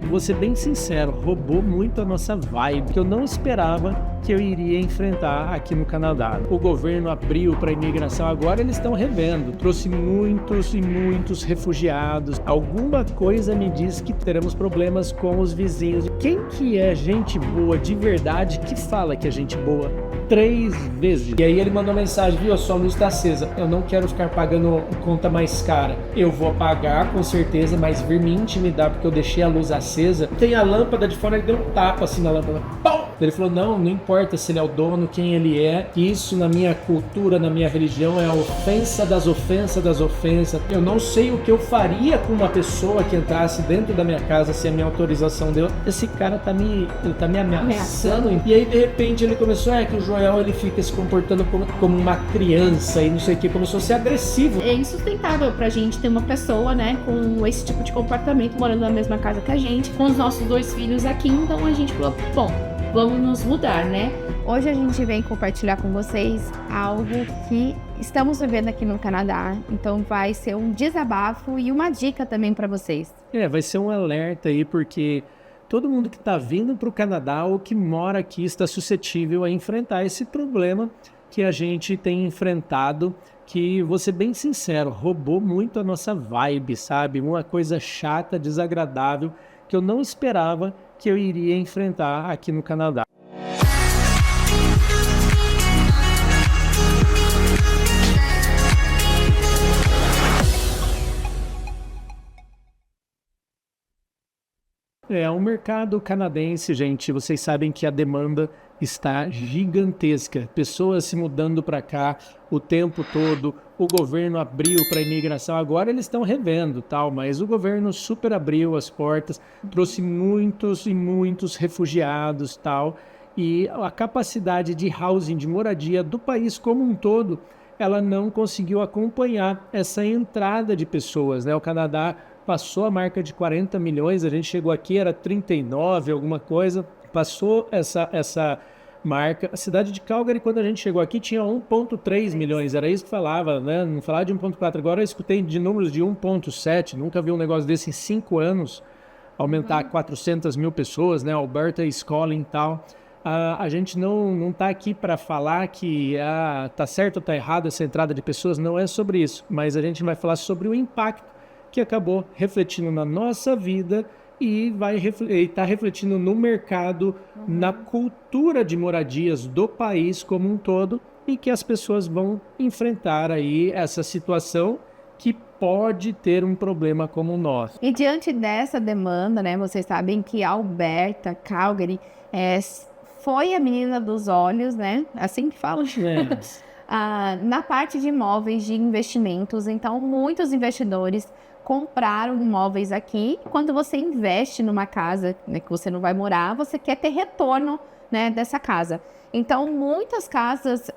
vou ser bem sincero, roubou muito a nossa vibe, que eu não esperava que eu iria enfrentar aqui no Canadá. O governo abriu para a imigração, agora eles estão revendo. Trouxe muitos e muitos refugiados. Alguma coisa me diz que teremos problemas com os vizinhos. Quem que é gente boa de verdade que fala que é gente boa 3 vezes? E aí ele mandou mensagem, viu, a sua luz está acesa. Eu não quero ficar pagando conta mais cara. Eu vou pagar com certeza, mas vir me intimidar porque eu deixei a luz acesa. Tem a lâmpada de fora, ele deu um tapa assim na lâmpada. Pau! Ele falou, não importa se ele é o dono, quem ele é. Isso na minha cultura, na minha religião é a ofensa das ofensas das ofensas. Eu não sei o que eu faria com uma pessoa que entrasse dentro da minha casa sem a minha autorização dele. Esse cara tá me ameaçando. E aí de repente ele começou, que o Joel ele fica se comportando como uma criança e não sei o que, começou a ser agressivo. É insustentável pra gente ter uma pessoa, né, com esse tipo de comportamento morando na mesma casa que a gente, com os nossos 2 filhos aqui, então a gente falou, bom, vamos nos mudar, né? Hoje a gente vem compartilhar com vocês algo que estamos vivendo aqui no Canadá, então vai ser um desabafo e uma dica também para vocês. Vai ser um alerta aí, porque todo mundo que está vindo para o Canadá ou que mora aqui está suscetível a enfrentar esse problema que a gente tem enfrentado, que, vou ser bem sincero, roubou muito a nossa vibe, sabe? Uma coisa chata, desagradável, que eu não esperava que eu iria enfrentar aqui no Canadá. O mercado canadense, gente, vocês sabem que a demanda está gigantesca. Pessoas se mudando para cá o tempo todo. O governo abriu para a imigração. Agora eles estão revendo, tal, mas o governo super abriu as portas, trouxe muitos e muitos refugiados, tal. E a capacidade de housing, de moradia do país como um todo, ela não conseguiu acompanhar essa entrada de pessoas, né? O Canadá passou a marca de 40 milhões, a gente chegou aqui, era 39, alguma coisa, passou essa marca. A cidade de Calgary, quando a gente chegou aqui, tinha 1,3 milhões, era isso que falava, né? Não falava de 1,4, agora eu escutei de números de 1,7, nunca vi um negócio desse em 5 anos, aumentar 400 mil pessoas, né? Alberta is calling e tal. A gente não está aqui para falar que tá certo ou está errado essa entrada de pessoas, não é sobre isso, mas a gente vai falar sobre o impacto que acabou refletindo na nossa vida e vai estar refletindo no mercado, na cultura de moradias do país como um todo, e que as pessoas vão enfrentar aí essa situação que pode ter um problema como o nosso. E diante dessa demanda, né, vocês sabem que Alberta, Calgary, foi a menina dos olhos, né? Assim que fala. Na parte de imóveis de investimentos, então muitos investidores compraram imóveis aqui. Quando você investe numa casa, né, que você não vai morar, você quer ter retorno, né, dessa casa. Então, muitas casas,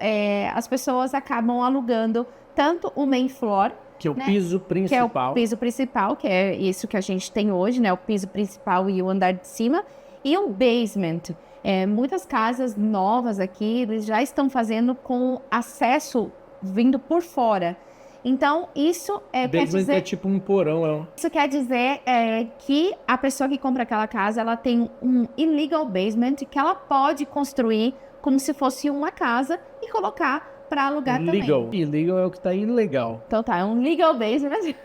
as pessoas acabam alugando tanto o main floor, que é o piso principal. Que é o piso principal, que é isso que a gente tem hoje, né, o piso principal e o andar de cima, e o basement. Muitas casas novas aqui, eles já estão fazendo com acesso vindo por fora. Então, isso quer dizer... é tipo um porão. Isso quer dizer que a pessoa que compra aquela casa, ela tem um illegal basement que ela pode construir como se fosse uma casa e colocar para alugar também. Illegal é o que está ilegal. Então tá, é um legal basement.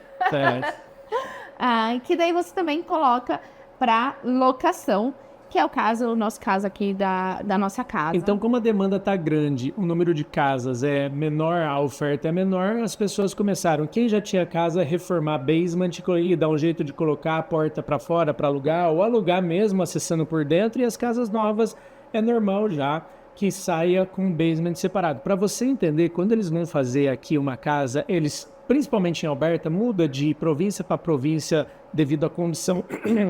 Que daí você também coloca para locação, que é o nosso caso aqui da nossa casa. Então, como a demanda está grande, o número de casas é menor, a oferta é menor, as pessoas começaram, quem já tinha casa, a reformar basement e dar um jeito de colocar a porta para fora para alugar, ou alugar mesmo acessando por dentro, e as casas novas é normal já que saia com basement separado. Para você entender, quando eles vão fazer aqui uma casa, eles, principalmente em Alberta, muda de província para província devido à condição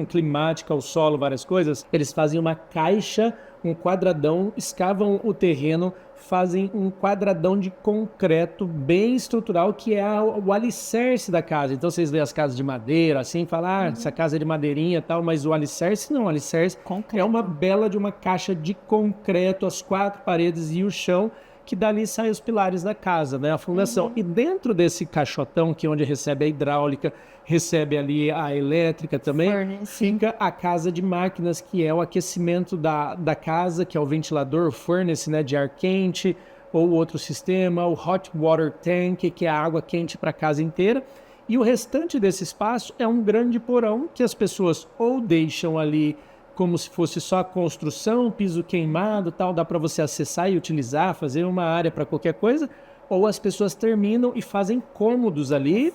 climática, ao solo, várias coisas. Eles fazem uma caixa, um quadradão, escavam o terreno, fazem um quadradão de concreto bem estrutural, que é o alicerce da casa. Então vocês veem as casas de madeira, assim, falam, essa casa é de madeirinha e tal, mas o alicerce não, o alicerce concreto. É uma bela de uma caixa de concreto, as 4 paredes e o chão, que dali saem os pilares da casa, né? A fundação. E dentro desse caixotão, que é onde recebe a hidráulica, recebe ali a elétrica também, fica a casa de máquinas, que é o aquecimento da casa, que é o ventilador, o furnace, né, de ar quente, ou outro sistema, o hot water tank, que é a água quente para a casa inteira. E o restante desse espaço é um grande porão que as pessoas ou deixam ali como se fosse só a construção, piso queimado, tal, dá para você acessar e utilizar, fazer uma área para qualquer coisa, ou as pessoas terminam e fazem cômodos ali,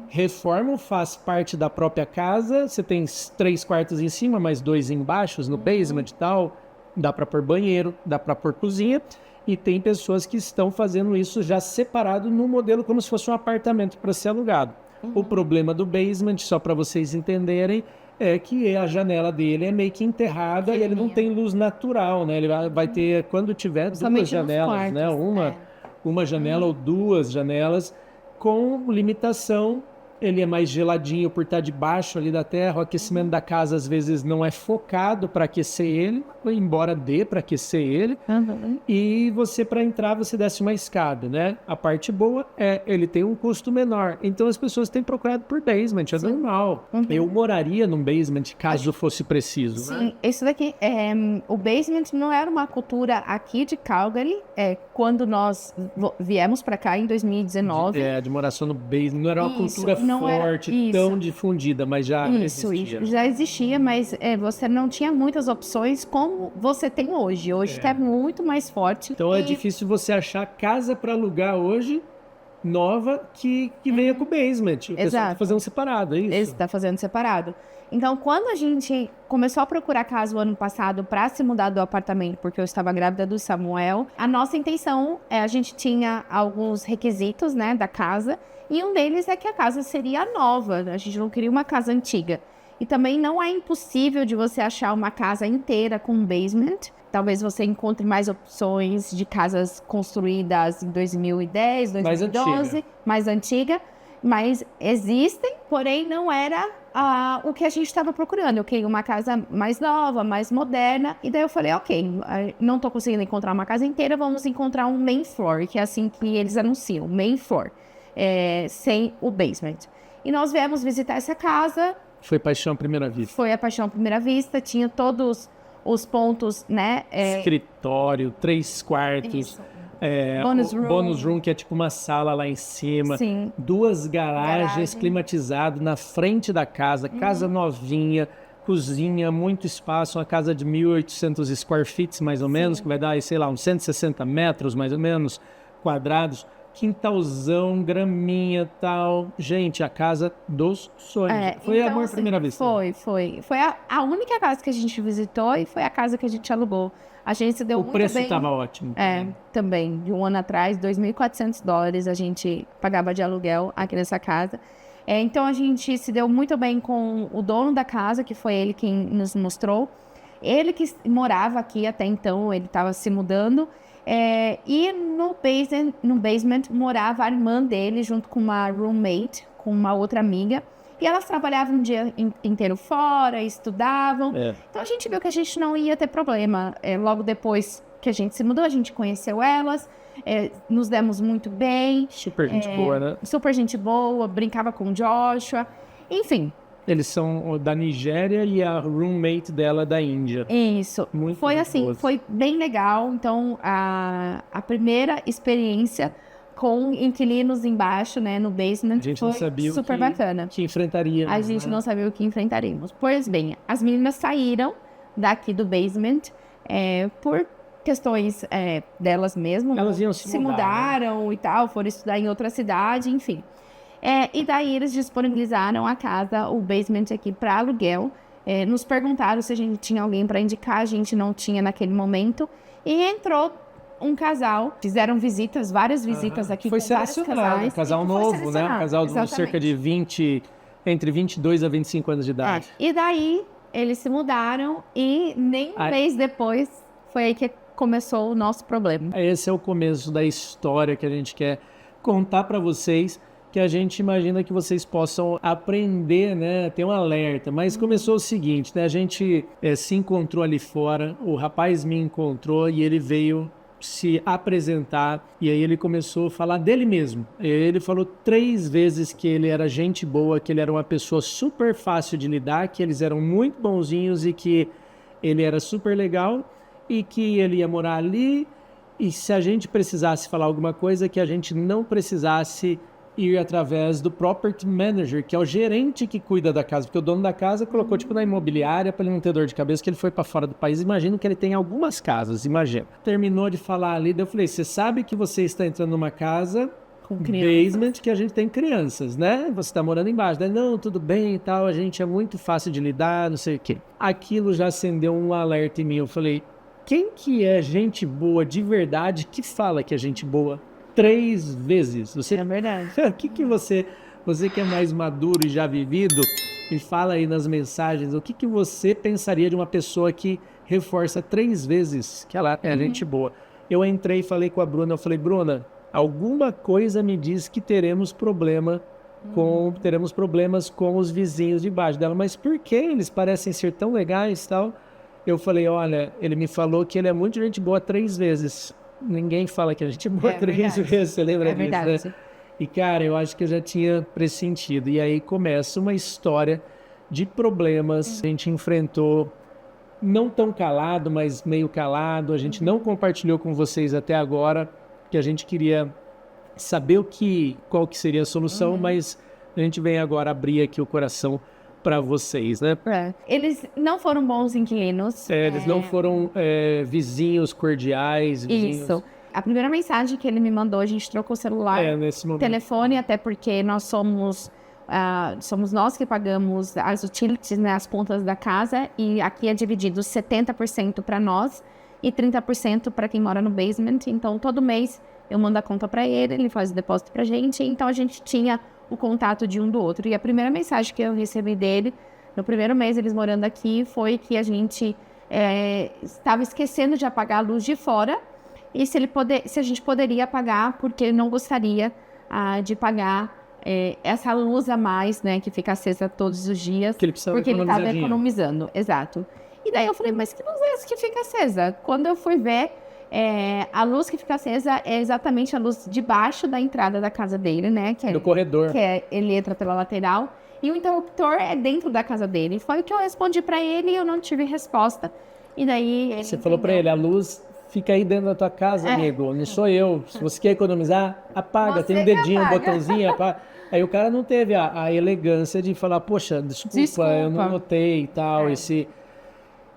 reformam, faz parte da própria casa, você tem 3 quartos em cima, mais 2 embaixo, no basement e tal, dá para pôr banheiro, dá para pôr cozinha, e tem pessoas que estão fazendo isso já separado no modelo como se fosse um apartamento para ser alugado. O problema do basement, só para vocês entenderem, é que a janela dele é meio que enterrada e ele não tem luz natural, né? Ele vai ter, quando tiver, 2 janelas, né? Uma janela ou 2 janelas com limitação. Ele é mais geladinho por estar debaixo ali da terra. O aquecimento da casa, às vezes, não é focado para aquecer ele, embora dê para aquecer ele. E você, para entrar, você desce uma escada, né? A parte boa é ele tem um custo menor. Então, as pessoas têm procurado por basement, é normal. Eu moraria num basement, caso fosse preciso. Sim, né? Isso daqui, o basement não era uma cultura aqui de Calgary. Quando nós viemos para cá em 2019. De morar só no basement, não era uma cultura forte, tão difundida, mas já existia. Já existia, mas você não tinha muitas opções como você tem hoje. Hoje está muito mais forte. Então é difícil você achar casa para alugar hoje, nova, que venha com basement. O pessoal está fazendo separado, é isso? Está fazendo separado. Então, quando a gente começou a procurar casa o ano passado para se mudar do apartamento, porque eu estava grávida do Samuel, a nossa intenção a gente tinha alguns requisitos, né, da casa, e um deles é que a casa seria nova, a gente não queria uma casa antiga. E também não é impossível de você achar uma casa inteira com um basement. Talvez você encontre mais opções de casas construídas em 2010, 2012, mais antiga. Mas existem, porém não era o que a gente estava procurando. Eu queria uma casa mais nova, mais moderna. E daí eu falei, ok, não estou conseguindo encontrar uma casa inteira, vamos encontrar um main floor, que é assim que eles anunciam, main floor, sem o basement. E nós viemos visitar essa casa. Foi paixão à primeira vista. Foi a paixão à primeira vista, tinha todos os pontos, né? Escritório, 3 quartos. Isso. Bonus room, que é tipo uma sala lá em cima. Sim. 2 garagens climatizadas na frente da casa. Casa novinha, cozinha, muito espaço. Uma casa de 1.800 square feet, mais ou menos, que vai dar, sei lá, uns 160 metros, mais ou menos, quadrados. Quintalzão, graminha e tal. Gente, a casa dos sonhos. Foi então, amor à primeira vista. Foi. Foi a única casa que a gente visitou e foi a casa que a gente alugou. A gente se deu muito bem. O preço estava ótimo. Também. De um ano atrás, $2.400 a gente pagava de aluguel aqui nessa casa. Então, a gente se deu muito bem com o dono da casa, que foi ele quem nos mostrou. Ele que morava aqui até então, ele estava se mudando. E no basement morava a irmã dele, junto com uma roommate, com uma outra amiga. E elas trabalhavam um dia inteiro fora, estudavam. Então a gente viu que a gente não ia ter problema. Logo depois que a gente se mudou, a gente conheceu elas, nos demos muito bem. Super gente boa, né? Super gente boa, brincava com o Joshua. Enfim. Eles são da Nigéria e a roommate dela da Índia. Isso. Muito foi assim, boas. Foi bem legal. Então, a primeira experiência com inquilinos embaixo, né, no basement, a gente foi não sabia super bacana. Que enfrentaríamos. A gente não sabia o que enfrentaríamos. Pois bem, as meninas saíram daqui do basement por questões delas mesmas. Elas iam se mudar, mudaram, né? E tal, foram estudar em outra cidade, enfim. E daí eles disponibilizaram a casa, o basement aqui para aluguel. Nos perguntaram se a gente tinha alguém para indicar, a gente não tinha naquele momento. E entrou um casal, fizeram visitas, várias visitas aqui. Foi com vários selecionado, um casal novo, né? Um casal de cerca de entre 22 a 25 anos de idade. E daí eles se mudaram e nem um mês depois foi aí que começou o nosso problema. Esse é o começo da história que a gente quer contar para vocês, que a gente imagina que vocês possam aprender, né? Ter um alerta. Mas começou o seguinte, né? A gente se encontrou ali fora, o rapaz me encontrou e ele veio se apresentar, e aí ele começou a falar dele mesmo. Ele falou 3 vezes que ele era gente boa, que ele era uma pessoa super fácil de lidar, que eles eram muito bonzinhos e que ele era super legal e que ele ia morar ali, e se a gente precisasse falar alguma coisa, que a gente não precisasse ir através do property manager, que é o gerente que cuida da casa, porque o dono da casa colocou tipo na imobiliária para ele não ter dor de cabeça, que ele foi para fora do país. Imagino que ele tem algumas casas, imagina. Terminou de falar ali, daí eu falei, você sabe que você está entrando numa casa Com crianças. basement que a gente tem crianças, né? Você está morando embaixo. Daí, não, tudo bem e tal, a gente é muito fácil de lidar, não sei o quê. Aquilo já acendeu um alerta em mim. Eu falei, quem que é gente boa de verdade que fala que é gente boa 3 vezes? Você, É verdade. o que você que é mais maduro e já vivido, me fala aí nas mensagens, o que você pensaria de uma pessoa que reforça 3 vezes que ela é gente boa? Eu entrei e falei com a Bruna, eu falei, Bruna, alguma coisa me diz que teremos problemas com os vizinhos de baixo dela, mas por que eles parecem ser tão legais e tal? Eu falei, olha, ele me falou que ele é muito gente boa 3 vezes. Ninguém fala que a gente é boa 3 vezes, você lembra disso, verdade. né? E, cara, eu acho que eu já tinha pressentido. E aí começa uma história de problemas. A gente enfrentou, não tão calado, mas meio calado. A gente não compartilhou com vocês até agora, que a gente queria saber qual que seria a solução, mas a gente vem agora abrir aqui o coração para vocês, né? Eles não foram bons inquilinos. Eles não foram vizinhos cordiais. Vizinhos... Isso. A primeira mensagem que ele me mandou, a gente trocou o celular, nesse momento. telefone, até porque nós somos nós que pagamos as utilities, né, as pontas da casa, e aqui é dividido 70% para nós e 30% para quem mora no basement. Então, todo mês eu mando a conta para ele, ele faz o depósito para a gente, então a gente tinha o contato de um do outro. E a primeira mensagem que eu recebi dele, no primeiro mês eles morando aqui, foi que a gente estava esquecendo de apagar a luz de fora, e se a gente poderia apagar, porque ele não gostaria de pagar essa luz a mais, né, que fica acesa todos os dias, porque ele estava economizando. Exato. E daí eu falei, mas que luz é essa que fica acesa? Quando eu fui ver, a luz que fica acesa é exatamente a luz debaixo da entrada da casa dele, né? Do corredor. Ele entra pela lateral, e o interruptor é dentro da casa dele. Foi o que eu respondi pra ele e eu não tive resposta. E daí ele Você falou pra ele, a luz fica aí dentro da tua casa, amigo, não sou eu. Se você quer economizar, apaga. Tem um dedinho, um botãozinho, apaga. Aí o cara não teve a elegância de falar, poxa, desculpa, eu não notei e tal,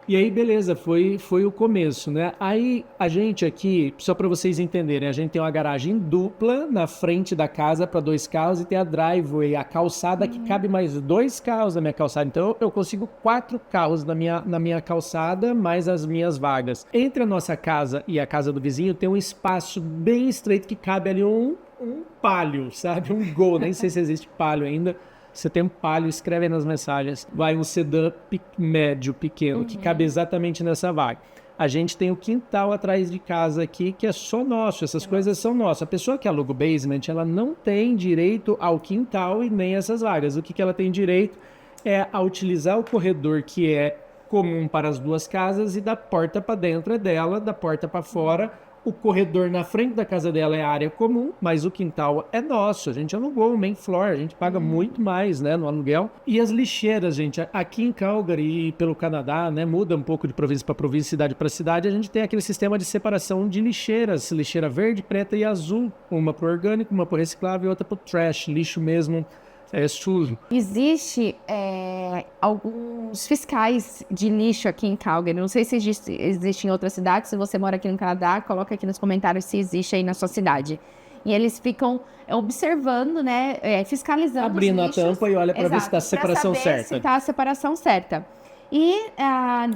E aí, beleza, foi o começo, né? Aí, a gente aqui, só para vocês entenderem, a gente tem uma garagem dupla na frente da casa para 2 carros e tem a driveway, a calçada que cabe mais 2 carros na minha calçada. Então, eu consigo 4 carros na minha calçada, mais as minhas vagas. Entre a nossa casa e a casa do vizinho, tem um espaço bem estreito que cabe ali um Palio, sabe? Um Gol, nem sei se existe Palio ainda. Você tem um Palio, escreve aí nas mensagens. Vai um sedã médio, pequeno, que cabe exatamente nessa vaga. A gente tem o quintal atrás de casa aqui, que é só nosso. Essas coisas são nossas. A pessoa que aluga o basement, ela não tem direito ao quintal e nem essas vagas. O que ela tem direito é a utilizar o corredor que é comum para as 2 casas e da porta para dentro é dela, da porta para fora. O corredor na frente da casa dela é área comum, mas o quintal é nosso. A gente alugou o main floor, a gente paga muito mais, né, no aluguel. E as lixeiras, gente, aqui em Calgary e pelo Canadá, né, muda um pouco de província para província, cidade para cidade, a gente tem aquele sistema de separação de lixeiras, lixeira verde, preta e azul. Uma para o orgânico, uma para o reciclável e outra para o trash, lixo mesmo. Sujo. Existe alguns fiscais de lixo aqui em Calgary. Não sei se existe em outras cidades. Se você mora aqui no Canadá, coloca aqui nos comentários se existe aí na sua cidade. E eles ficam observando, né, fiscalizando abrindo os lixos. A tampa e olha para ver se está a separação certa. Se está a separação certa. E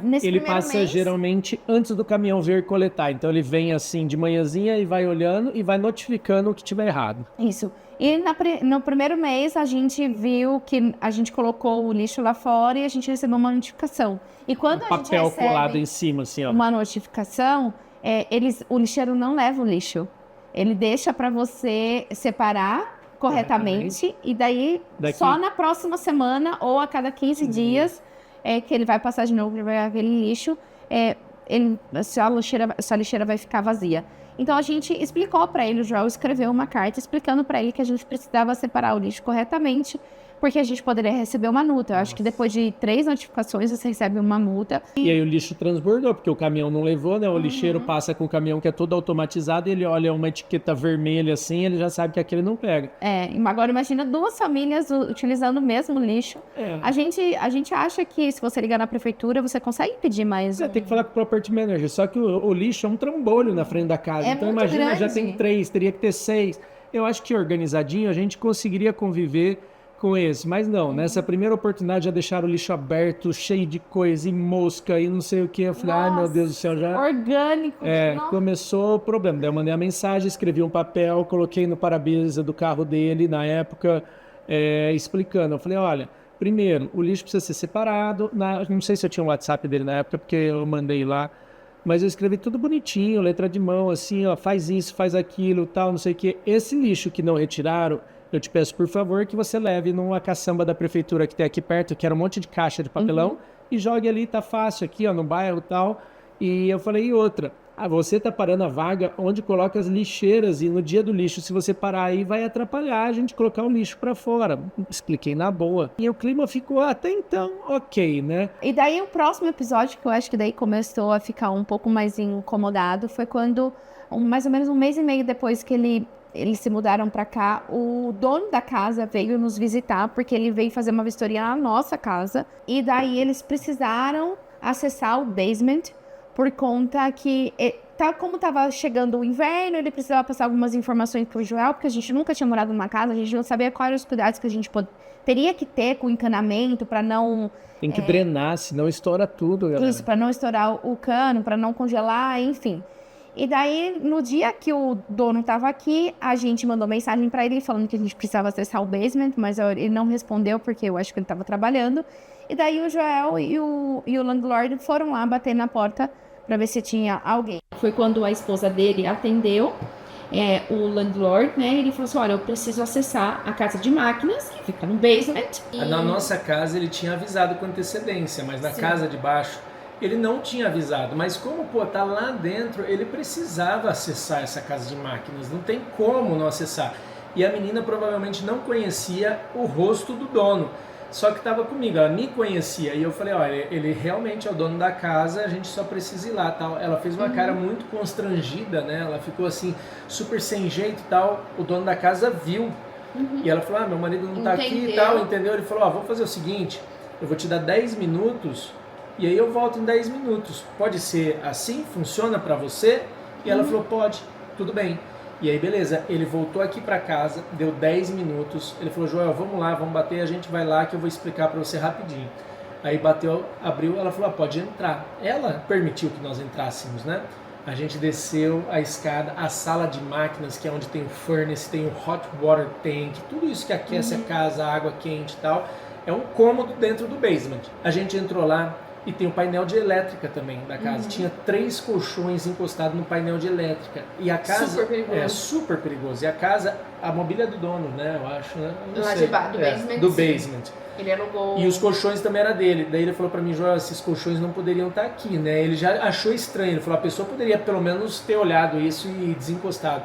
nesse ele primeiro passa mês, geralmente antes do caminhão vir coletar. Então ele vem assim de manhãzinha e vai olhando e vai notificando o que tiver errado. Isso. E no primeiro mês a gente viu que a gente colocou o lixo lá fora e a gente recebeu uma notificação. E quando a gente recebe colado em cima, assim, ó. Uma notificação, o lixeiro não leva o lixo. Ele deixa para você separar corretamente e daí só na próxima semana ou a cada 15 dias que ele vai passar de novo, ele vai ver aquele lixo. sua lixeira vai ficar vazia. Então a gente explicou para ele, o Joel escreveu uma carta explicando para ele que a gente precisava separar o lixo corretamente, porque a gente poderia receber uma multa. Eu acho que depois de 3 notificações você recebe uma multa. E aí o lixo transbordou, porque o caminhão não levou, né? O lixeiro passa com o caminhão que é todo automatizado, ele olha uma etiqueta vermelha assim, ele já sabe que aquele não pega. Agora imagina 2 famílias utilizando o mesmo lixo. A gente acha que se você ligar na prefeitura, você consegue pedir mais. Tem que falar com o property manager, só que o lixo é um trambolho na frente da casa. Então imagina, grande. Já tem 3, teria que ter 6. Eu acho que organizadinho a gente conseguiria conviver com esse, mas não, nessa primeira oportunidade já deixaram o lixo aberto, cheio de coisa, e mosca, e não sei o que, eu falei, ai meu Deus do céu, já... Orgânico. Começou o problema, daí eu mandei a mensagem, escrevi um papel, coloquei no para-brisa do carro dele, na época, explicando, eu falei, olha, primeiro, o lixo precisa ser separado, não sei se eu tinha o WhatsApp dele na época, porque eu mandei lá, mas eu escrevi tudo bonitinho, letra de mão, assim, ó, faz isso, faz aquilo, tal, não sei o que, esse lixo que não retiraram, eu te peço, por favor, que você leve numa caçamba da prefeitura que tem aqui perto, que era um monte de caixa de papelão, e jogue ali, tá fácil aqui, ó, no bairro e tal. E eu falei, e outra, você tá parando a vaga onde coloca as lixeiras, e no dia do lixo, se você parar aí, vai atrapalhar a gente colocar o lixo pra fora. Expliquei na boa. E o clima ficou até então ok, né? E daí o próximo episódio, que eu acho que daí começou a ficar um pouco mais incomodado, foi quando, mais ou menos 1 mês e meio depois que eles se mudaram para cá, o dono da casa veio nos visitar, porque ele veio fazer uma vistoria na nossa casa, e daí eles precisaram acessar o basement, por conta que, como estava chegando o inverno, ele precisava passar algumas informações para o Joel, porque a gente nunca tinha morado numa casa, a gente não sabia quais eram os cuidados que a gente teria que ter com o encanamento, para não... Tem que drenar, senão estoura tudo, galera. Isso, para não estourar o cano, para não congelar, enfim... E daí, no dia que o dono estava aqui, a gente mandou mensagem para ele falando que a gente precisava acessar o basement, mas ele não respondeu porque eu acho que ele estava trabalhando. E daí o Joel e o landlord foram lá bater na porta para ver se tinha alguém. Foi quando a esposa dele atendeu o landlord, né? Ele falou assim, olha, eu preciso acessar a casa de máquinas, que fica no basement. Na nossa casa ele tinha avisado com antecedência, mas na casa de baixo... Ele não tinha avisado, mas como, tá lá dentro, ele precisava acessar essa casa de máquinas, não tem como não acessar. E a menina provavelmente não conhecia o rosto do dono, só que estava comigo, ela me conhecia, e eu falei, olha, ele realmente é o dono da casa, a gente só precisa ir lá, tal. Ela fez uma cara muito constrangida, né, ela ficou assim, super sem jeito e tal, o dono da casa viu, e ela falou, meu marido não tá aqui e tal, entendeu? Ele falou, vamos fazer o seguinte, eu vou te dar 10 minutos, e aí eu volto em 10 minutos. Pode ser assim? Funciona pra você? E ela falou, pode, tudo bem. E aí, beleza, ele voltou aqui pra casa, deu 10 minutos. Ele falou, Joel, vamos lá, vamos bater, a gente vai lá que eu vou explicar pra você rapidinho. Aí bateu, abriu, ela falou, pode entrar. Ela permitiu que nós entrássemos, né? A gente desceu a escada, a sala de máquinas, que é onde tem o furnace, tem o hot water tank, tudo isso que aquece a casa, a água quente e tal. É um cômodo dentro do basement. A gente entrou lá, e tem o painel de elétrica também da casa. Tinha 3 colchões encostados no painel de elétrica. E a casa super perigoso. É super perigoso. E a casa, a mobília do dono, né? Eu acho, né? Não lá sei. Do basement. Do basement. Ele alugou. E os colchões também era dele. Daí ele falou pra mim, Joel, esses colchões não poderiam estar aqui, né? Ele já achou estranho. Ele falou, a pessoa poderia pelo menos ter olhado isso e desencostado.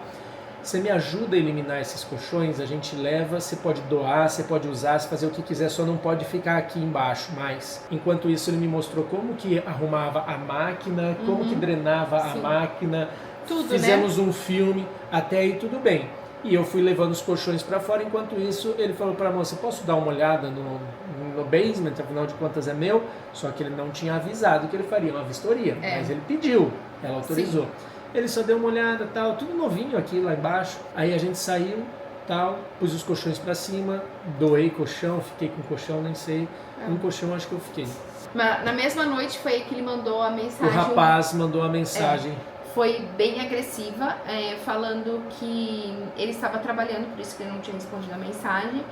Você me ajuda a eliminar esses colchões, a gente leva, você pode doar, você pode usar, você fazer o que quiser, só não pode ficar aqui embaixo mais. Enquanto isso, ele me mostrou como que arrumava a máquina, como que drenava a máquina. Tudo, fizemos um filme, até aí tudo bem. E eu fui levando os colchões para fora, enquanto isso, ele falou para a moça, posso dar uma olhada no basement, afinal de contas é meu? Só que ele não tinha avisado que ele faria uma vistoria, mas ele pediu, ela autorizou. Ele só deu uma olhada, tal, tudo novinho aqui lá embaixo. Aí a gente saiu, tal, pus os colchões pra cima, doei colchão, fiquei com colchão, nem sei. Um colchão acho que eu fiquei. Mas na mesma noite foi aí que ele mandou a mensagem. O rapaz mandou a mensagem. Foi bem agressiva, falando que ele estava trabalhando, por isso que ele não tinha respondido a mensagem.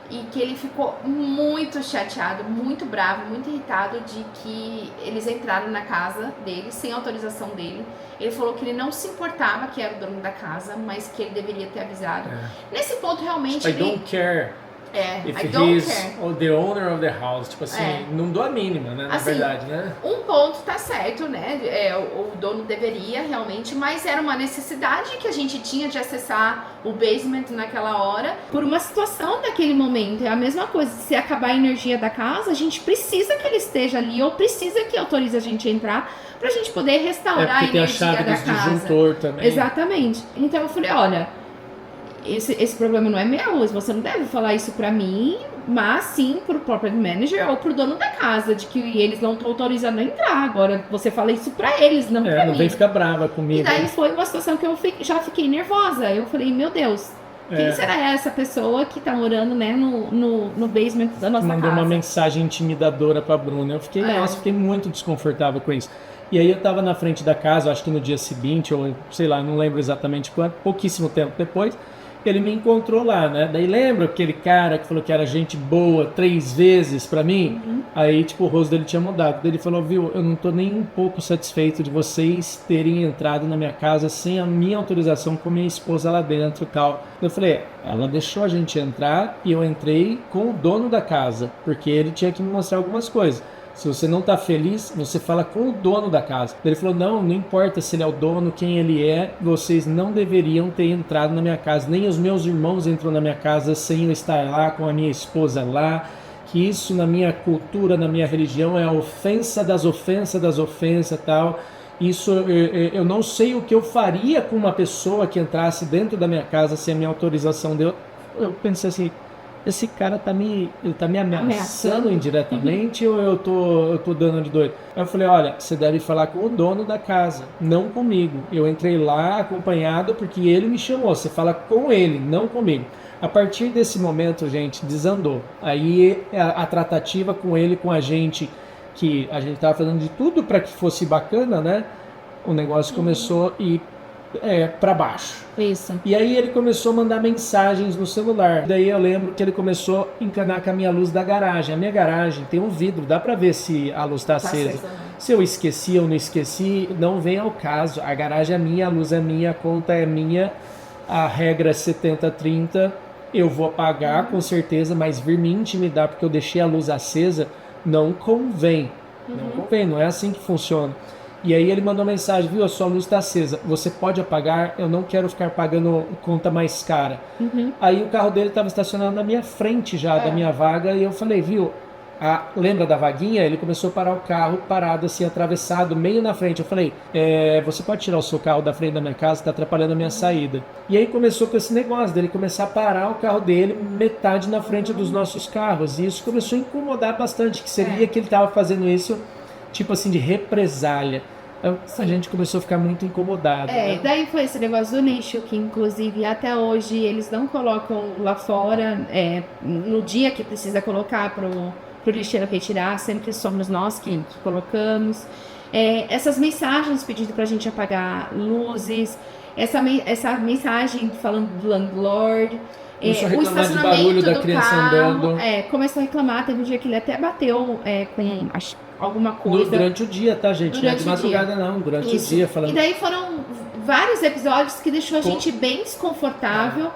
E que ele ficou muito chateado, muito bravo, muito irritado de que eles entraram na casa dele sem autorização dele. Ele falou que ele não se importava que era o dono da casa, mas que ele deveria ter avisado. Nesse ponto, realmente, I don't care. If I don't he's care. the owner of the house. Tipo assim, não dou a mínima, né? Na Assim, verdade, né? Um ponto tá certo, né? O dono deveria realmente, mas era uma necessidade que a gente tinha de acessar o basement naquela hora por uma situação daquele momento. É a mesma coisa, se acabar a energia da casa, a gente precisa que ele esteja ali ou precisa que autorize a gente a entrar pra gente poder restaurar a Porque tem a energia chave da dos casa. disjuntor também. Exatamente. Então eu falei, olha, esse problema não é meu, você não deve falar isso pra mim, mas sim pro property manager ou pro dono da casa, de que eles não estão autorizando a entrar. Agora, você fala isso pra eles, não pra não mim. vem ficar brava E comigo. daí foi uma situação que eu já fiquei nervosa. Eu falei, meu Deus, quem será essa pessoa que tá morando, né, no basement da nossa Mandou casa? uma mensagem intimidadora pra Bruna. Eu fiquei, fiquei muito desconfortável com isso. E aí eu tava na frente da casa, acho que no dia seguinte, ou sei lá, não lembro exatamente quanto, pouquíssimo tempo depois, ele me encontrou lá, né? Daí lembra aquele cara que falou que era gente boa 3 vezes pra mim? Aí, tipo, o rosto dele tinha mudado. Daí ele falou, viu, eu não tô nem um pouco satisfeito de vocês terem entrado na minha casa sem a minha autorização com minha esposa lá dentro e tal. Eu falei, ela deixou a gente entrar e eu entrei com o dono da casa, porque ele tinha que me mostrar algumas coisas. Se você não tá feliz, você fala com o dono da casa. Ele falou, não importa se ele é o dono, quem ele é, vocês não deveriam ter entrado na minha casa. Nem os meus irmãos entram na minha casa sem eu estar lá, com a minha esposa lá. Que isso na minha cultura, na minha religião, é a ofensa das ofensas e tal. Isso, eu não sei o que eu faria com uma pessoa que entrasse dentro da minha casa sem a minha autorização dele. Eu pensei assim, esse cara ele tá me ameaçando indiretamente ou eu tô dando de doido? Aí eu falei, olha, você deve falar com o dono da casa, não comigo. Eu entrei lá acompanhado porque ele me chamou. Você fala com ele, não comigo. A partir desse momento, gente, desandou. Aí a tratativa com ele, com a gente, que a gente tava fazendo de tudo para que fosse bacana, né? O negócio começou a ir para baixo. Isso. E aí ele começou a mandar mensagens no celular. Daí eu lembro que ele começou a encanar com a minha luz da garagem. A minha garagem tem um vidro, dá para ver se a luz está acesa. Se eu esqueci ou não esqueci, não vem ao caso. A garagem é minha, a luz é minha, a conta é minha, a regra é 70-30. Eu vou apagar com certeza, mas vir me intimidar porque eu deixei a luz acesa não convém. Não convém, não é assim que funciona. E aí ele mandou mensagem, viu, a sua luz está acesa, você pode apagar, eu não quero ficar pagando conta mais cara. Aí o carro dele estava estacionado na minha frente já, da minha vaga, e eu falei, viu, lembra da vaguinha? Ele começou a parar o carro, parado assim, atravessado, meio na frente. Eu falei, você pode tirar o seu carro da frente da minha casa, está atrapalhando a minha saída. E aí começou com esse negócio dele começar a parar o carro dele metade na frente dos nossos carros, e isso começou a incomodar bastante, que seria que ele estava fazendo isso, tipo assim, de represália. A gente começou a ficar muito incomodado. Né? Daí foi esse negócio do lixo, que inclusive até hoje eles não colocam lá fora, no dia que precisa colocar pro lixeiro retirar, sempre somos nós que colocamos. Essas mensagens pedindo pra gente apagar luzes, essa mensagem falando do landlord, o estacionamento de barulho da criança carro, andando. Começou a reclamar, teve um dia que ele até bateu com alguma coisa. Durante o dia, tá, gente? Não é de madrugada, não. Durante o dia, falando. E daí foram vários episódios que deixou a gente bem desconfortável.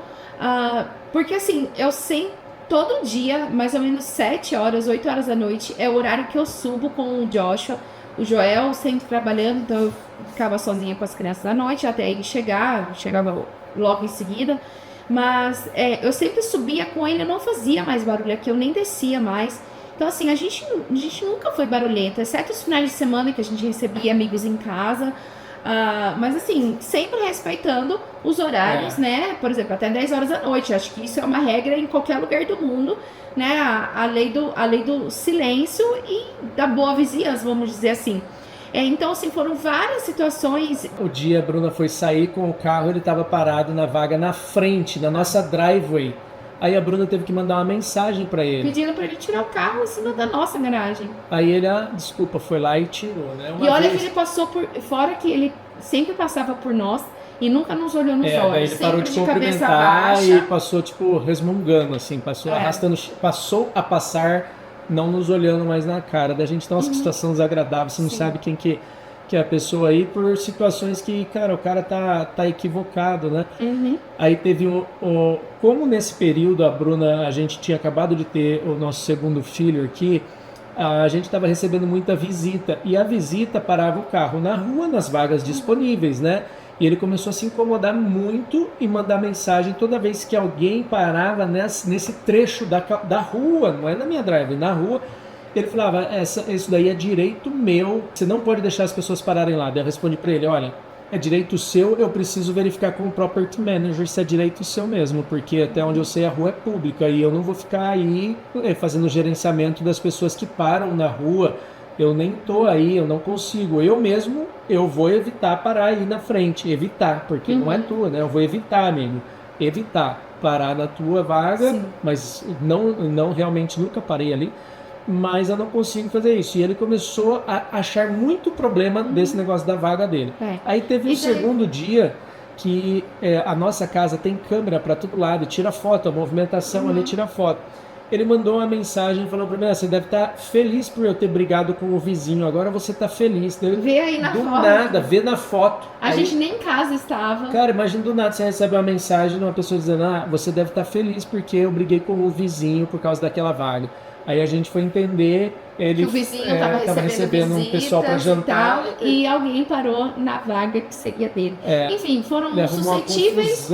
Porque assim, eu sei, todo dia, mais ou menos 7 horas, 8 horas da noite, é o horário que eu subo com o Joshua. O Joel sempre trabalhando, então eu ficava sozinha com as crianças à noite, até ele chegava logo em seguida. Mas eu sempre subia com ele, eu não fazia mais barulho aqui, eu nem descia mais. Então, assim, a gente nunca foi barulhenta, exceto os finais de semana que a gente recebia amigos em casa. Mas, assim, sempre respeitando os horários, né? Por exemplo, até 10 horas da noite. Acho que isso é uma regra em qualquer lugar do mundo, né? A lei do silêncio e da boa vizinhança, vamos dizer assim. Então, assim, foram várias situações. O dia a Bruna foi sair com o carro, ele estava parado na vaga na frente, na nossa driveway. Aí a Bruna teve que mandar uma mensagem para ele. Pedindo para ele tirar o carro em cima da nossa garagem. Aí ele, desculpa, foi lá e tirou, né? E olha que ele passou fora que ele sempre passava por nós e nunca nos olhou nos olhos. Aí ele parou de cumprimentar e passou, tipo, resmungando, assim, passou arrastando, passou a passar, não nos olhando mais na cara. Da gente, nossa, que situação desagradável, você não sabe quem que é a pessoa aí por situações que, cara, o cara tá equivocado, né? Uhum. Aí teve como nesse período a gente tinha acabado de ter o nosso segundo filho aqui, a gente estava recebendo muita visita e a visita parava o carro na rua, nas vagas disponíveis, né? E ele começou a se incomodar muito e mandar mensagem toda vez que alguém parava nesse trecho da rua, não é na minha drive, na rua. Ele falava, isso daí é direito meu, você não pode deixar as pessoas pararem lá. Daí eu respondi para ele, olha, é direito seu, eu preciso verificar com o property manager se é direito seu mesmo, porque até onde eu sei a rua é pública e eu não vou ficar aí fazendo gerenciamento das pessoas que param na rua. Eu nem tô aí, eu não consigo. Eu mesmo, eu vou evitar parar aí na frente, evitar, porque não é tua, né? Eu vou evitar, amigo, evitar parar na tua vaga, sim, mas não realmente nunca parei ali. Mas eu não consigo fazer isso. E ele começou a achar muito problema desse negócio da vaga dele. Aí teve um segundo dia que a nossa casa tem câmera para todo lado, tira foto, a movimentação ali tira foto. Ele mandou uma mensagem falando para mim, você deve estar feliz por eu ter brigado com o vizinho, agora você está feliz. Vê aí na foto. Do nada, vê na foto. A gente nem em casa estava. Cara, imagina do nada você recebe uma mensagem de uma pessoa dizendo, você deve estar feliz porque eu briguei com o vizinho por causa daquela vaga. Aí a gente foi entender, que o vizinho estava recebendo um pessoal para jantar. E alguém parou na vaga que seria dele. Enfim, foram suscetíveis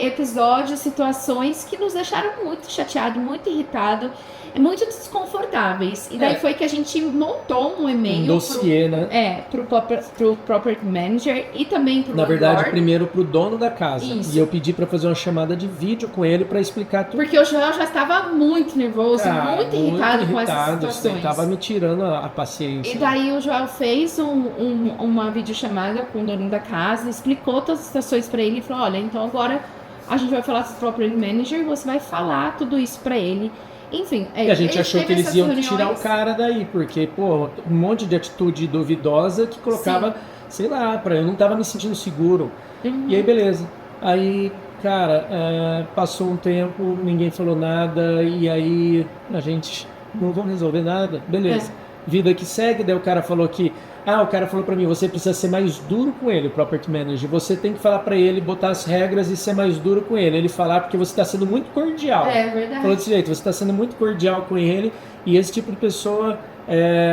episódios, situações que nos deixaram muito chateados, muito irritados, muito desconfortáveis. E daí foi que a gente montou um e-mail. Um dossiê, né? Pro property manager e também pro Na verdade, primeiro pro dono da casa. Isso. E eu pedi para fazer uma chamada de vídeo com ele para explicar tudo. Porque o Joel já estava muito nervoso, muito irritado com essas situações. Estava me tirando a paciência. E daí o Joel fez uma videochamada com o dono da casa, explicou todas as situações para ele e falou, olha, então agora a gente vai falar com o property manager, você vai falar tudo isso para ele. Enfim, e a gente achou que eles iam tirar o cara daí, porque, um monte de atitude duvidosa que colocava, sei lá, eu não tava me sentindo seguro. E aí, beleza. Aí, cara, passou um tempo, ninguém falou nada, e aí a gente, não vamos resolver nada, beleza. Vida que segue, daí o cara falou que, o cara falou pra mim, você precisa ser mais duro com ele, o property manager, você tem que falar pra ele, botar as regras e ser mais duro com ele falar porque você tá sendo muito cordial. É verdade. Falou desse jeito, você tá sendo muito cordial com ele e esse tipo de pessoa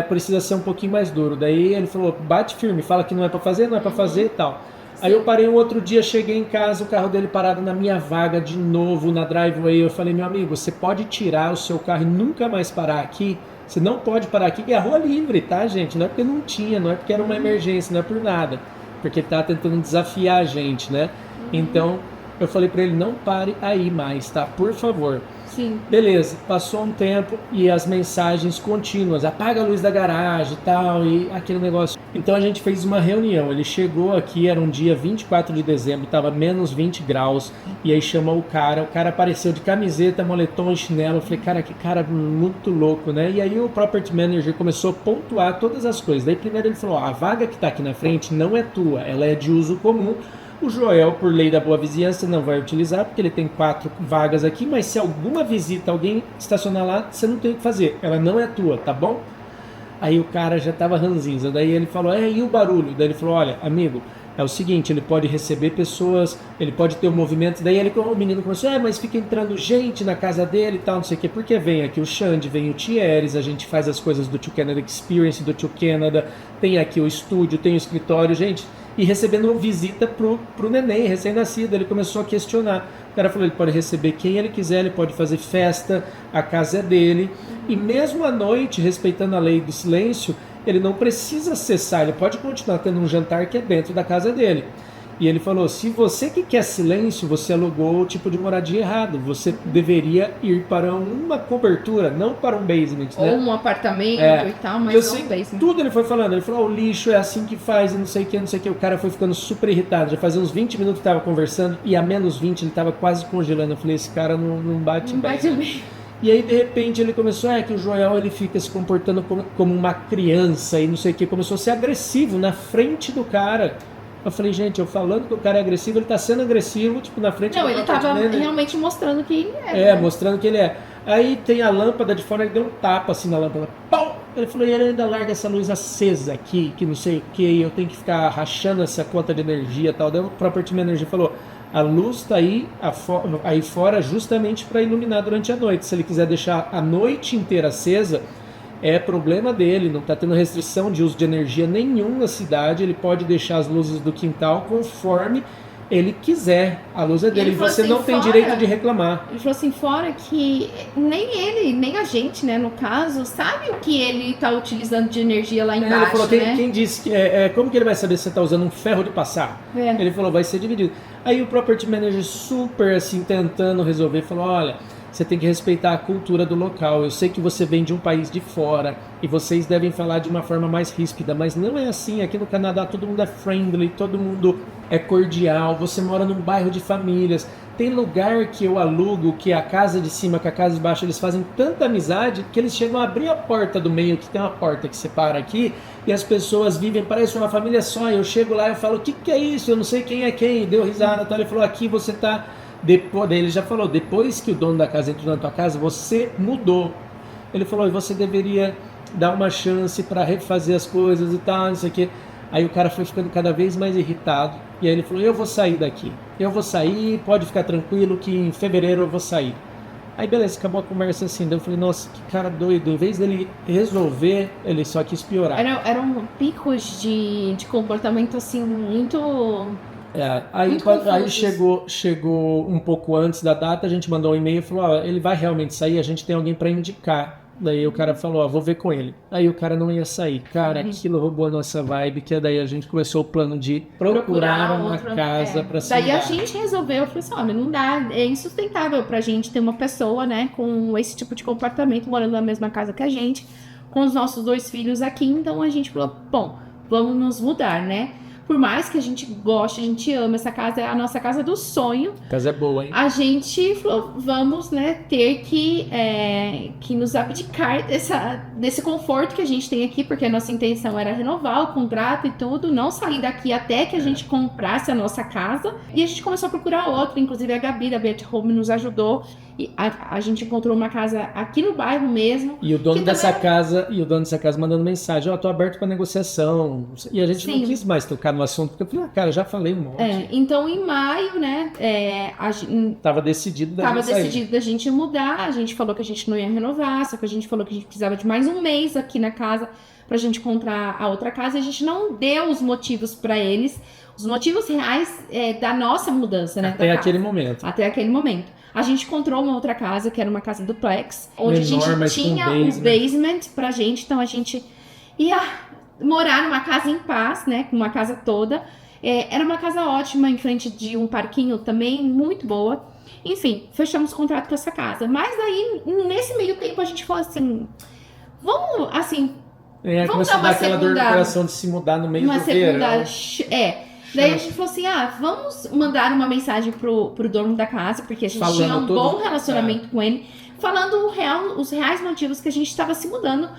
precisa ser um pouquinho mais duro. Daí ele falou, bate firme, fala que não é pra fazer, não é pra fazer e tal. Sim. Aí eu parei um outro dia, cheguei em casa, o carro dele parado na minha vaga de novo, na driveway, eu falei, meu amigo, você pode tirar o seu carro e nunca mais parar aqui? Você não pode parar aqui, é a rua livre, tá, gente? Não é porque não tinha, não é porque era uma emergência, não é por nada. Porque ele tava tentando desafiar a gente, né? Então, eu falei pra ele, não pare aí mais, tá? Por favor. Sim. Beleza, passou um tempo e as mensagens contínuas, apaga a luz da garagem e tal, e aquele negócio. Então a gente fez uma reunião, ele chegou aqui, era um dia 24 de dezembro, tava menos 20 graus, e aí chamou o cara apareceu de camiseta, moletom e chinelo, eu falei, cara, que cara muito louco, né? E aí o property manager começou a pontuar todas as coisas. Daí primeiro ele falou, a vaga que tá aqui na frente não é tua, ela é de uso comum. O Joel, por lei da boa vizinhança, não vai utilizar, porque ele tem 4 vagas aqui, mas se alguma visita, alguém estacionar lá, você não tem o que fazer, ela não é tua, tá bom? Aí o cara já tava ranzinza, daí ele falou, e o barulho? Daí ele falou, olha, amigo, é o seguinte, ele pode receber pessoas, ele pode ter um movimento, daí o menino começou, mas fica entrando gente na casa dele e tal, não sei o que, porque vem aqui o Xande, vem o Thieres, a gente faz as coisas do Tio Canada Experience, do Tio Canada, tem aqui o estúdio, tem o escritório, gente... E recebendo visita pro neném recém-nascido, ele começou a questionar. O cara falou, ele pode receber quem ele quiser, ele pode fazer festa, a casa é dele. E mesmo à noite, respeitando a lei do silêncio, ele não precisa cessar, ele pode continuar tendo um jantar que é dentro da casa dele. E ele falou, se você que quer silêncio, você alugou o tipo de moradia errado. Você deveria ir para uma cobertura, não para um basement, né? Ou um apartamento e tal, mas não um basement. Tudo ele foi falando. Ele falou, o lixo é assim que faz e não sei o que, não sei o que. O cara foi ficando super irritado. Já fazia uns 20 minutos que estava conversando e a menos 20 ele estava quase congelando. Eu falei, esse cara não bate bem. E aí, de repente, ele começou, que o Joel ele fica se comportando como uma criança e não sei o que. Começou a ser agressivo na frente do cara. Eu falei, gente, eu falando que o cara é agressivo, ele tá sendo agressivo, tipo, na frente do Não, ele tava realmente mostrando que ele é. Mostrando que ele é. Aí tem a lâmpada de fora, ele deu um tapa assim na lâmpada. Pau! Ele falou, e ele ainda larga essa luz acesa aqui, que não sei o que, e eu tenho que ficar rachando essa conta de energia e tal. Daí o Property Manager falou, a luz está aí fora justamente para iluminar durante a noite. Se ele quiser deixar a noite inteira acesa, é problema dele, não está tendo restrição de uso de energia nenhum na cidade, ele pode deixar as luzes do quintal conforme ele quiser, a luz é dele, e você assim, não tem direito de reclamar. Ele falou assim, fora que nem ele, nem a gente, né, no caso, sabe o que ele tá utilizando de energia lá embaixo, ele falou, né? quem disse que como que ele vai saber se você tá usando um ferro de passar? Ele falou, vai ser dividido. Aí o Property Manager super assim, tentando resolver, falou, olha, você tem que respeitar a cultura do local. Eu sei que você vem de um país de fora e vocês devem falar de uma forma mais ríspida, mas não é assim. Aqui no Canadá todo mundo é friendly, todo mundo é cordial. Você mora num bairro de famílias. Tem lugar que eu alugo, que a casa de cima com a casa de baixo, eles fazem tanta amizade que eles chegam a abrir a porta do meio, que tem uma porta que separa aqui, e as pessoas vivem, parece uma família só. Eu chego lá e falo, o que é isso? Eu não sei quem é quem. Deu risada, tá? Ele falou, aqui você tá... Depois, ele já falou, depois que o dono da casa entrou na tua casa, você mudou. Ele falou, e você deveria dar uma chance para refazer as coisas e tal, não sei o quê. Aí o cara foi ficando cada vez mais irritado. E aí ele falou, eu vou sair daqui. Eu vou sair, pode ficar tranquilo que em fevereiro eu vou sair. Aí beleza, acabou a conversa assim. Daí eu falei, nossa, que cara doido. Em vez dele resolver, ele só quis piorar. Eram picos de comportamento assim, muito... Aí chegou um pouco antes da data, a gente mandou um e-mail e falou, ele vai realmente sair, a gente tem alguém para indicar. Daí o cara falou, vou ver com ele. Aí o cara não ia sair. Cara, aquilo roubou a nossa vibe, que daí a gente começou o plano de procurar uma casa para se mudar. Daí a gente resolveu, falou assim, olha, não dá, é insustentável pra gente ter uma pessoa, né, com esse tipo de comportamento, morando na mesma casa que a gente, com os nossos 2 filhos aqui. Então a gente falou, bom, vamos nos mudar, né? Por mais que a gente goste, a gente ama essa casa, é a nossa casa do sonho. A casa é boa, hein? A gente falou, vamos, né, ter que nos abdicar desse conforto que a gente tem aqui, porque a nossa intenção era renovar o contrato e tudo, não sair daqui até que a gente comprasse a nossa casa. E a gente começou a procurar outra, inclusive a Gabi da Bet Home nos ajudou. E a gente encontrou uma casa aqui no bairro mesmo. E o dono dessa casa mandando mensagem, tô aberto para negociação. E a gente não quis mais tocar no assunto, porque eu falei, cara, já falei um monte. Então em maio, né, tava decidido da gente mudar. A gente falou que a gente não ia renovar, só que a gente falou que a gente precisava de mais um mês aqui na casa pra gente comprar a outra casa. E a gente não deu os motivos para eles, os motivos reais da nossa mudança, né? Até aquele momento. A gente encontrou uma outra casa, que era uma casa duplex, onde menor, a gente tinha um basement pra gente. Então a gente ia morar numa casa em paz, né? Com uma casa toda. Era uma casa ótima, em frente de um parquinho também, muito boa. Enfim, fechamos o contrato com essa casa. Mas aí, nesse meio tempo, a gente falou assim, vamos, assim... começou a dar aquela dor no coração de se mudar no meio do verão. Daí a gente falou assim, vamos mandar uma mensagem pro dono da casa, porque a gente tinha um bom relacionamento com ele, falando os reais motivos que a gente estava se mudando,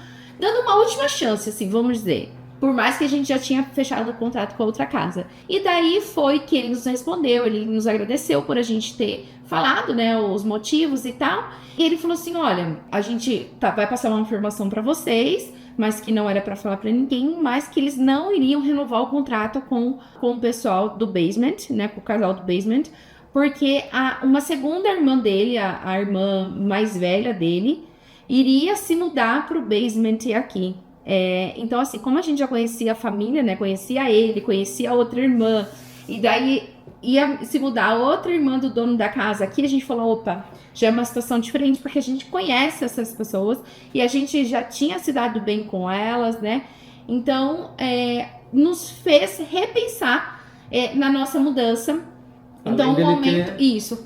dando uma última chance, assim, vamos dizer. Por mais que a gente já tinha fechado o contrato com a outra casa. E daí foi que ele nos respondeu, ele nos agradeceu por a gente ter falado, né, os motivos e tal. E ele falou assim, olha, a gente vai passar uma informação para vocês, mas que não era para falar para ninguém, mas que eles não iriam renovar o contrato com o pessoal do basement, né, com o casal do basement, porque uma segunda irmã dele, a irmã mais velha dele, iria se mudar pro basement aqui. Então, assim, como a gente já conhecia a família, né, conhecia ele, conhecia a outra irmã, e daí ia se mudar a outra irmã do dono da casa aqui, a gente falou, opa, já é uma situação diferente, porque a gente conhece essas pessoas e a gente já tinha se dado bem com elas, né? Então, nos fez repensar na nossa mudança. Então,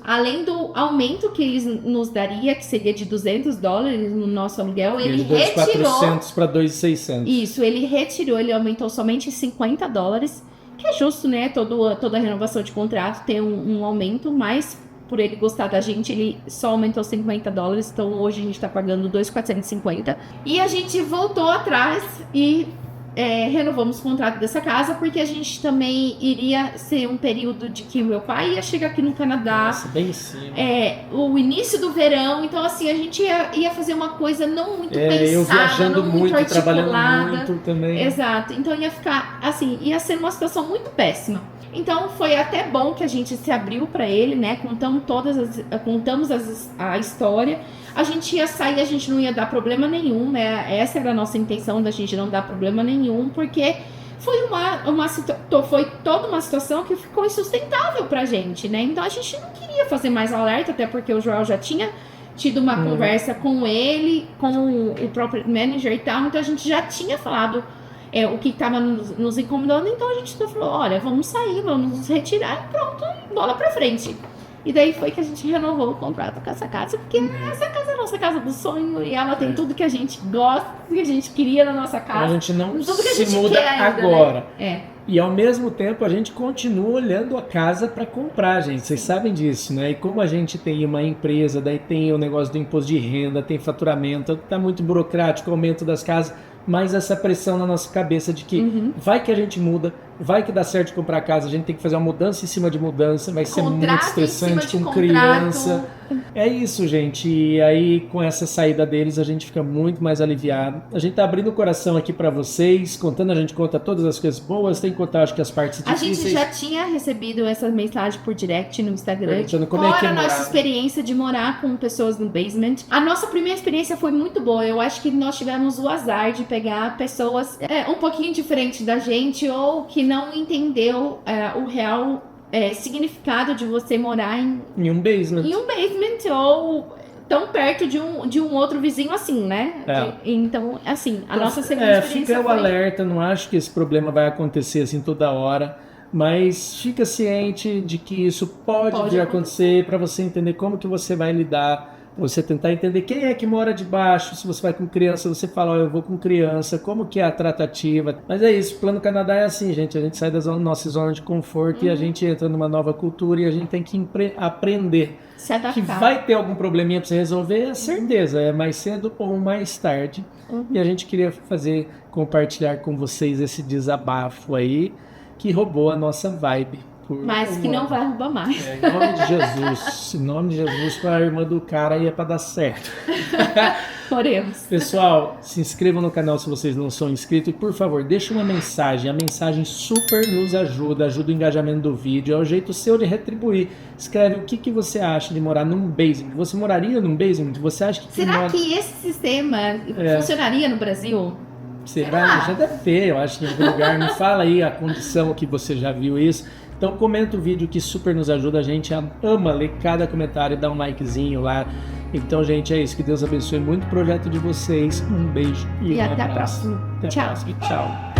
além do aumento que eles nos daria, que seria de $200 no nosso aluguel, ele retirou... 2.400 para 2.600. Isso, ele aumentou somente $50, que é justo, né? Toda renovação de contrato tem um aumento, mas por ele gostar da gente, ele só aumentou $50, então hoje a gente tá pagando 2.450. E a gente voltou atrás e renovamos o contrato dessa casa, porque a gente também iria ser um período de que o meu pai ia chegar aqui no Canadá. Nossa, bem em cima. O início do verão, então assim, a gente ia fazer uma coisa não muito pensada, eu viajando não muito articulada. Trabalhando muito também. Exato, então ia ficar assim, ia ser uma situação muito péssima. Então foi até bom que a gente se abriu para ele, né? Contamos a história. A gente ia sair, a gente não ia dar problema nenhum, né? Essa era a nossa intenção, da gente não dar problema nenhum, porque foi foi toda uma situação que ficou insustentável pra gente, né? Então a gente não queria fazer mais alerta, até porque o Joel já tinha tido uma conversa com ele, com o próprio manager e tal, então a gente já tinha falado o que estava nos incomodando, então a gente falou, olha, vamos sair, vamos nos retirar e pronto, bola pra frente. E daí foi que a gente renovou o contrato com essa casa, porque essa casa é a nossa casa do sonho e ela tem tudo que a gente gosta, tudo que a gente queria na nossa casa. A gente não tudo que a se gente muda quer ainda, agora. Né? E ao mesmo tempo a gente continua olhando a casa para comprar, gente. Vocês sabem disso, né? E como a gente tem uma empresa, daí tem o negócio do imposto de renda, tem faturamento, tá muito burocrático o aumento das casas, mas essa pressão na nossa cabeça de que vai que a gente muda, vai que dá certo de comprar casa, a gente tem que fazer uma mudança em cima de mudança, vai ser muito estressante com criança. É isso, gente. E aí, com essa saída deles, a gente fica muito mais aliviado. A gente tá abrindo o coração aqui para vocês, a gente conta todas as coisas boas, tem que contar, acho que as partes difíceis. A gente já tinha recebido essa mensagem por direct no Instagram. Como é que era a nossa experiência de morar com pessoas no basement. A nossa primeira experiência foi muito boa. Eu acho que nós tivemos o azar de pegar pessoas um pouquinho diferentes da gente ou que não entendeu o real significado de você morar em um basement ou tão perto de um outro vizinho assim, né? Então, assim, a nossa segunda experiência fica o alerta, não acho que esse problema vai acontecer assim toda hora, mas fica ciente de que isso pode vir a acontecer para você entender como que você vai lidar. Você tentar entender quem é que mora debaixo, se você vai com criança, você fala, eu vou com criança, como que é a tratativa. Mas é isso, o Plano Canadá é assim, gente, a gente sai da nossa zona de conforto e a gente entra numa nova cultura e a gente tem que aprender. Se adaptar. Que vai ter algum probleminha para você resolver, é certeza, é mais cedo ou mais tarde. E a gente queria compartilhar com vocês esse desabafo aí, que roubou a nossa vibe. Mas que não vai roubar mais. Em nome de Jesus. Em nome de Jesus, para a irmã do cara ia para dar certo. Oremos. Pessoal, se inscrevam no canal se vocês não são inscritos. E, por favor, deixem uma mensagem. A mensagem super nos ajuda o engajamento do vídeo. É o jeito seu de retribuir. Escreve o que você acha de morar num basement. Você moraria num basement? Você acha que Será que esse sistema funcionaria no Brasil? Será? Já deve ter, eu acho que em algum lugar. Me fala aí a condição que você já viu isso. Então comenta o vídeo que super nos ajuda, a gente ama ler cada comentário, dá um likezinho lá. Então, gente, é isso. Que Deus abençoe muito o projeto de vocês. Um beijo e um até abraço. a próxima. Até a próxima. Tchau.